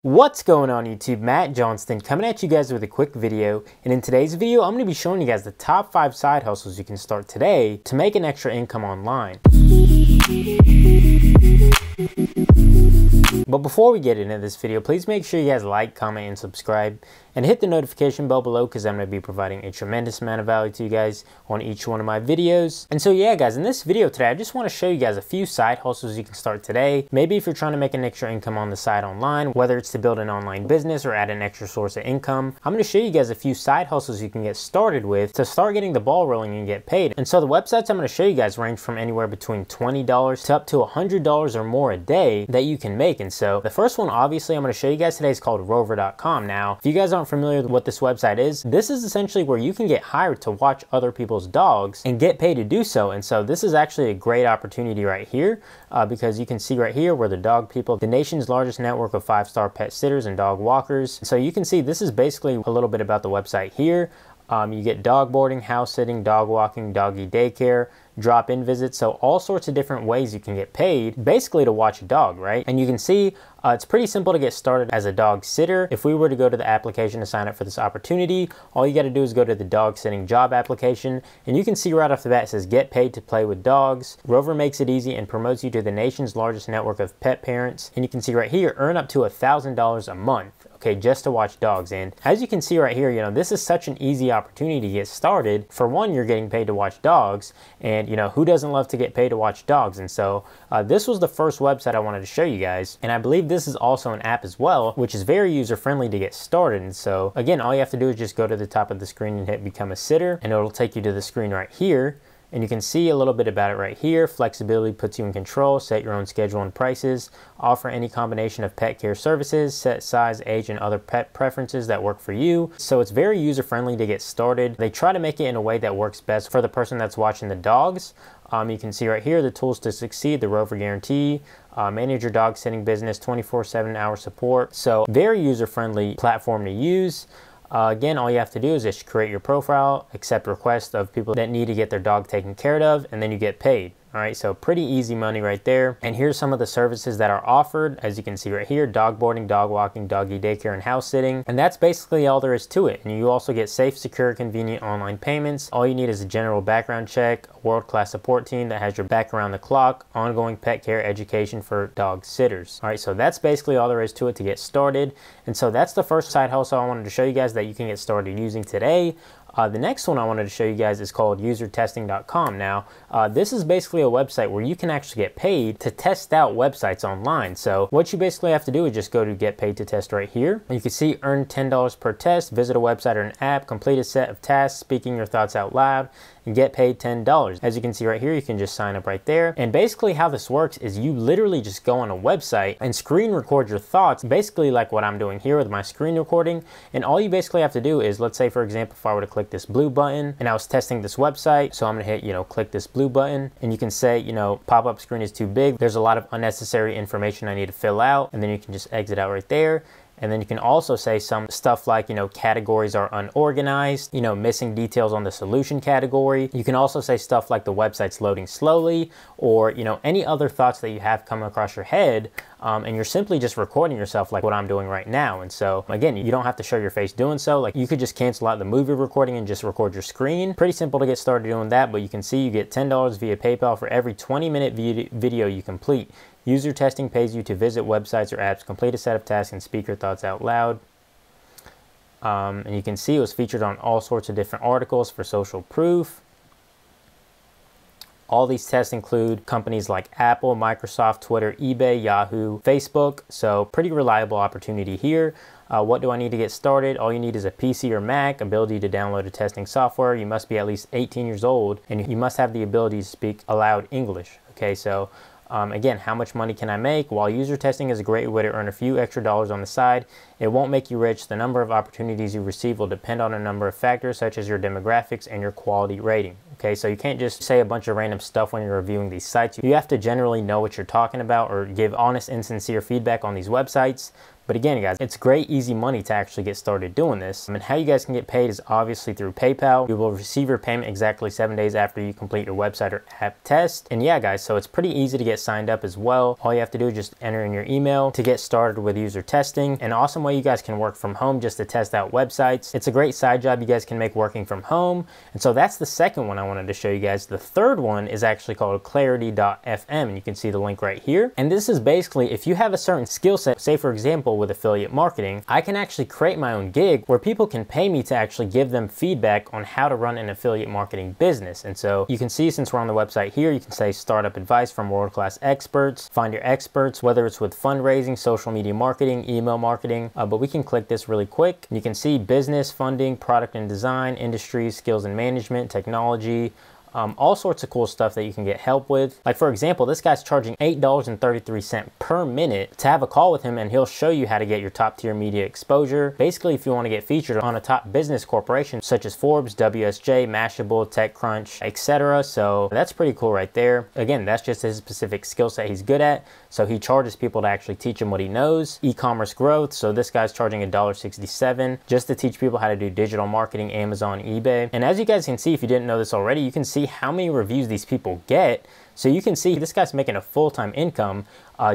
What's going on YouTube? Matt Johnston coming at you guys with a quick video, and in today's video I'm going to be showing you guys the top 5 side hustles you can start today to make an extra income online. But before we get into this video, please make sure you guys like, comment, and subscribe, and hit the notification bell below because I'm going to be providing a tremendous amount of value to you guys on each one of my videos. And so yeah guys, in this video today I just want to show you guys a few side hustles you can start today. Maybe if you're trying to make an extra income on the side online, whether it's to build an online business or add an extra source of income, I'm going to show you guys a few side hustles you can get started with to start getting the ball rolling and get paid. And so the websites I'm going to show you guys range from anywhere between $20 to up to $100 or more a day that you can make. And so the first one obviously I'm going to show you guys today is called rover.com. Now if you guys aren't familiar with what this website is, this is essentially where you can get hired to watch other people's dogs and get paid to do so. And so this is actually a great opportunity right here because you can see right here where the dog people, the nation's largest network of 5-star pet sitters and dog walkers. So you can see this is basically a little bit about the website here. You get dog boarding, house sitting, dog walking, doggy daycare, drop-in visits, so all sorts of different ways you can get paid basically to watch a dog, right? And you can see it's pretty simple to get started as a dog sitter. If we were to go to the application to sign up for this opportunity, all you got to do is go to the dog sitting job application, and you can see right off the bat it says get paid to play with dogs. Rover makes it easy and promotes you to the nation's largest network of pet parents. And you can see right here, earn up to $1,000 a month. Okay, just to watch dogs. And as you can see right here, you know, this is such an easy opportunity to get started. For one, you're getting paid to watch dogs, and you know, who doesn't love to get paid to watch dogs? And so this was the first website I wanted to show you guys, and I believe this is also an app as well, which is very user-friendly to get started. And so again, all you have to do is just go to the top of the screen and hit become a sitter, and it'll take you to the screen right here. And you can see a little bit about it right here. Flexibility puts you in control, set your own schedule and prices, offer any combination of pet care services, set size, age, and other pet preferences that work for you. So it's very user-friendly to get started. They try to make it in a way that works best for the person that's watching the dogs. You can see right here the tools to succeed, the Rover Guarantee, manage your dog sitting business, 24/7 hour support. So very user-friendly platform to use. Again, all you have to do is just create your profile, accept requests of people that need to get their dog taken care of, and then you get paid. All right, so pretty easy money right there. And here's some of the services that are offered. As you can see right here, dog boarding, dog walking, doggy daycare, and house sitting. And that's basically all there is to it. And you also get safe, secure, convenient online payments. All you need is a general background check, a world-class support team that has your back around the clock, ongoing pet care education for dog sitters. All right, so that's basically all there is to it to get started. And so that's the first side hustle I wanted to show you guys that you can get started using today. The next one I wanted to show you guys is called usertesting.com. Now, this is basically a website where you can actually get paid to test out websites online. So what you basically have to do is just go to get paid to test right here. You can see earn $10 per test, visit a website or an app, complete a set of tasks, speaking your thoughts out loud, and get paid $10. As you can see right here, you can just sign up right there. And basically how this works is you literally just go on a website and screen record your thoughts, basically like what I'm doing here with my screen recording. And all you basically have to do is, let's say for example, if I were to click this blue button and I was testing this website, so I'm gonna hit, you know, click this blue button, and you can say, you know, pop-up screen is too big, there's a lot of unnecessary information I need to fill out, and then you can just exit out right there. And then you can also say some stuff like, you know, categories are unorganized, you know, missing details on the solution category. You can also say stuff like the website's loading slowly, or, you know, any other thoughts that you have come across your head. And you're simply just recording yourself like what I'm doing right now. And so again, you don't have to show your face doing so. Like you could just cancel out the movie recording and just record your screen. Pretty simple to get started doing that, but you can see you get $10 via PayPal for every 20-minute video you complete. User testing pays you to visit websites or apps, complete a set of tasks, and speak your thoughts out loud. And you can see it was featured on all sorts of different articles for social proof. All these tests include companies like Apple, Microsoft, Twitter, eBay, Yahoo, Facebook. So pretty reliable opportunity here. What do I need to get started? All you need is a PC or Mac, ability to download a testing software. You must be at least 18 years old, and you must have the ability to speak aloud English. Okay, so again, how much money can I make? While user testing is a great way to earn a few extra dollars on the side, it won't make you rich. The number of opportunities you receive will depend on a number of factors such as your demographics and your quality rating. Okay, so you can't just say a bunch of random stuff when you're reviewing these sites. You have to generally know what you're talking about or give honest and sincere feedback on these websites. But again, guys, it's great, easy money to actually get started doing this. And how you guys can get paid is obviously through PayPal. You will receive your payment exactly 7 days after you complete your website or app test. And yeah, guys, so it's pretty easy to get signed up as well. All you have to do is just enter in your email to get started with user testing. An awesome way you guys can work from home just to test out websites. It's a great side job you guys can make working from home. And so that's the second one I wanted to show you guys. The third one is actually called clarity.fm, and you can see the link right here. And this is basically, if you have a certain skill set, say for example with affiliate marketing, I can actually create my own gig where people can pay me to actually give them feedback on how to run an affiliate marketing business. And so you can see, since we're on the website here, you can say startup advice from world-class experts, find your experts, whether it's with fundraising, social media marketing, email marketing, but we can click this really quick. You can see business, funding, product and design, industry, skills and management, technology, all sorts of cool stuff that you can get help with. Like for example, this guy's charging $8.33 per minute to have a call with him, and he'll show you how to get your top tier media exposure. Basically, if you want to get featured on a top business corporation such as Forbes, WSJ, Mashable, TechCrunch, etc. So that's pretty cool right there. Again, that's just his specific skill set he's good at. So he charges people to actually teach him what he knows. E-commerce growth. So this guy's charging $1.67 just to teach people how to do digital marketing, Amazon, eBay. And as you guys can see, if you didn't know this already, you can see how many reviews these people get. So you can see this guy's making a full-time income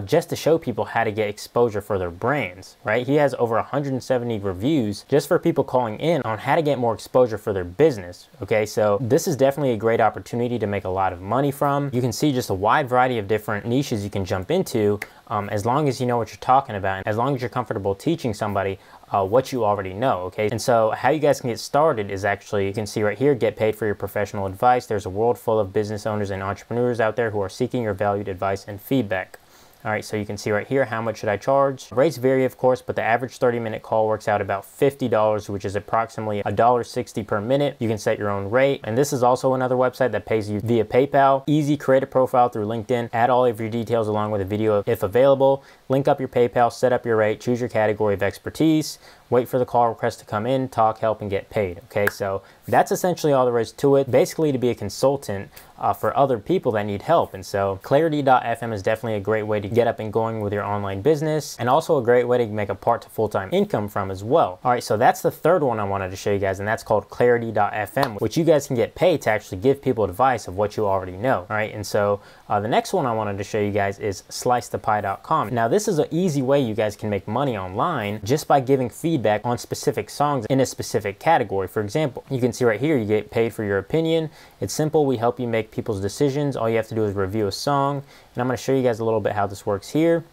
just to show people how to get exposure for their brands, right? He has over 170 reviews just for people calling in on how to get more exposure for their business, okay? So this is definitely a great opportunity to make a lot of money from. You can see just a wide variety of different niches you can jump into as long as you know what you're talking about, and as long as you're comfortable teaching somebody what you already know, okay? And so how you guys can get started is actually, you can see right here, get paid for your professional advice. There's a world full of business owners and entrepreneurs out there who are seeking your valued advice and feedback. All right, so you can see right here, how much should I charge? Rates vary, of course, but the average 30-minute call works out about $50, which is approximately $1.60 per minute. You can set your own rate. And this is also another website that pays you via PayPal. Easy, create a profile through LinkedIn, add all of your details along with a video if available, link up your PayPal, set up your rate, choose your category of expertise, wait for the call request to come in, talk, help, and get paid, okay? So that's essentially all there is to it. Basically, to be a consultant for other people that need help. And so clarity.fm is definitely a great way to get up and going with your online business, and also a great way to make a part to full-time income from as well. All right, so that's the third one I wanted to show you guys, and that's called clarity.fm, which you guys can get paid to actually give people advice of what you already know, all right? And so the next one I wanted to show you guys is slicethepie.com. Now, this is an easy way you guys can make money online just by giving feedback on specific songs in a specific category. For example, you can see right here, you get paid for your opinion. It's simple. We help you make people's decisions. All you have to do is review a song. And I'm going to show you guys a little bit how this works here.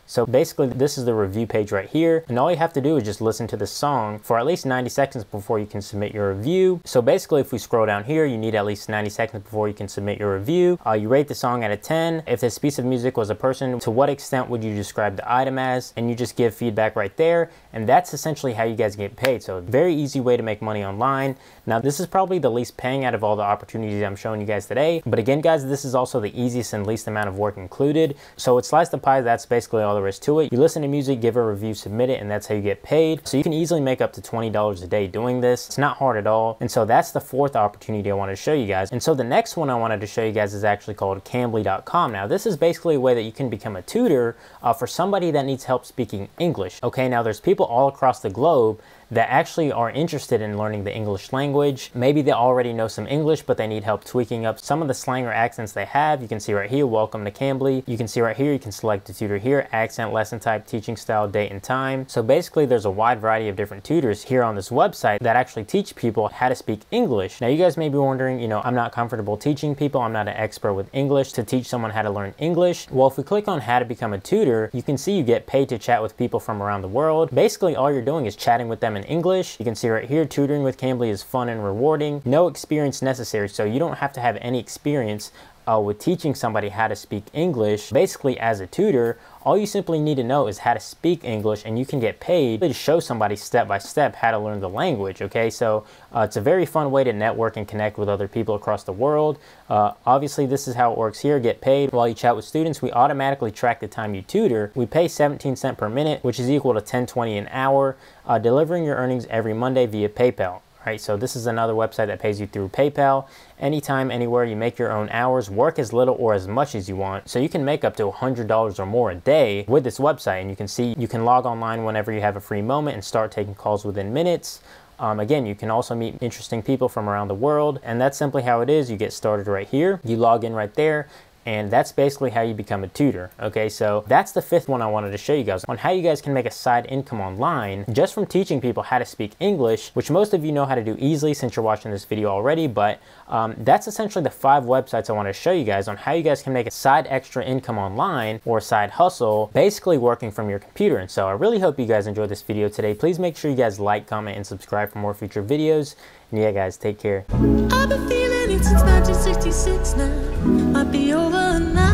So basically, this is the review page right here, and all you have to do is just listen to the song for at least 90 seconds before you can submit your review. So basically, if we scroll down here, you need at least 90 seconds before you can submit your review. You rate the song out of 10. If this piece of music was a person, to what extent would you describe the item as? And you just give feedback right there, and that's essentially how you guys get paid. So very easy way to make money online. Now, this is probably the least paying out of all the opportunities I'm showing you guys today, but again, guys, this is also the easiest and least amount of work included. So with Slice the Pie, that's basically all there is to it. You listen to music, give a review, submit it, and that's how you get paid. So you can easily make up to $20 a day doing this. It's not hard at all. And so that's the fourth opportunity I wanted to show you guys. And so the next one I wanted to show you guys is actually called Cambly.com. Now, this is basically a way that you can become a tutor for somebody that needs help speaking English. Okay, now there's people all across the globe that actually are interested in learning the English language. Maybe they already know some English, but they need help tweaking up some of the slang or accents they have. You can see right here, welcome to Cambly. You can see right here, you can select the tutor here, accent, lesson type, teaching style, date, and time. So basically, there's a wide variety of different tutors here on this website that actually teach people how to speak English. Now, you guys may be wondering, you know, I'm not comfortable teaching people. I'm not an expert with English to teach someone how to learn English. Well, if we click on how to become a tutor, you can see you get paid to chat with people from around the world. Basically, all you're doing is chatting with them in English. You can see right here, tutoring with Cambly is fun and rewarding. No experience necessary, so you don't have to have any experience with teaching somebody how to speak English. Basically, as a tutor, all you simply need to know is how to speak English, and you can get paid to show somebody step by step how to learn the language, okay? So it's a very fun way to network and connect with other people across the world. Obviously, this is how it works here. Get paid while you chat with students. We automatically track the time you tutor. We pay 17 cents per minute, which is equal to $10.20 an hour, delivering your earnings every Monday via PayPal. right? So this is another website that pays you through PayPal. Anytime, anywhere, you make your own hours, work as little or as much as you want. So you can make up to $100 or more a day with this website. And you can see, you can log online whenever you have a free moment and start taking calls within minutes. Again, you can also meet interesting people from around the world, and that's simply how it is. You get started right here, you log in right there, and that's basically how you become a tutor. Okay, so that's the fifth one I wanted to show you guys on how you guys can make a side income online just from teaching people how to speak English, which most of you know how to do easily since you're watching this video already. But that's essentially the 5 websites I want to show you guys on how you guys can make a side extra income online or side hustle, basically working from your computer. And so I really hope you guys enjoyed this video today. Please make sure you guys like, comment, and subscribe for more future videos. And yeah, guys, take care. I've been feeling it since 1966 now. Might be over now.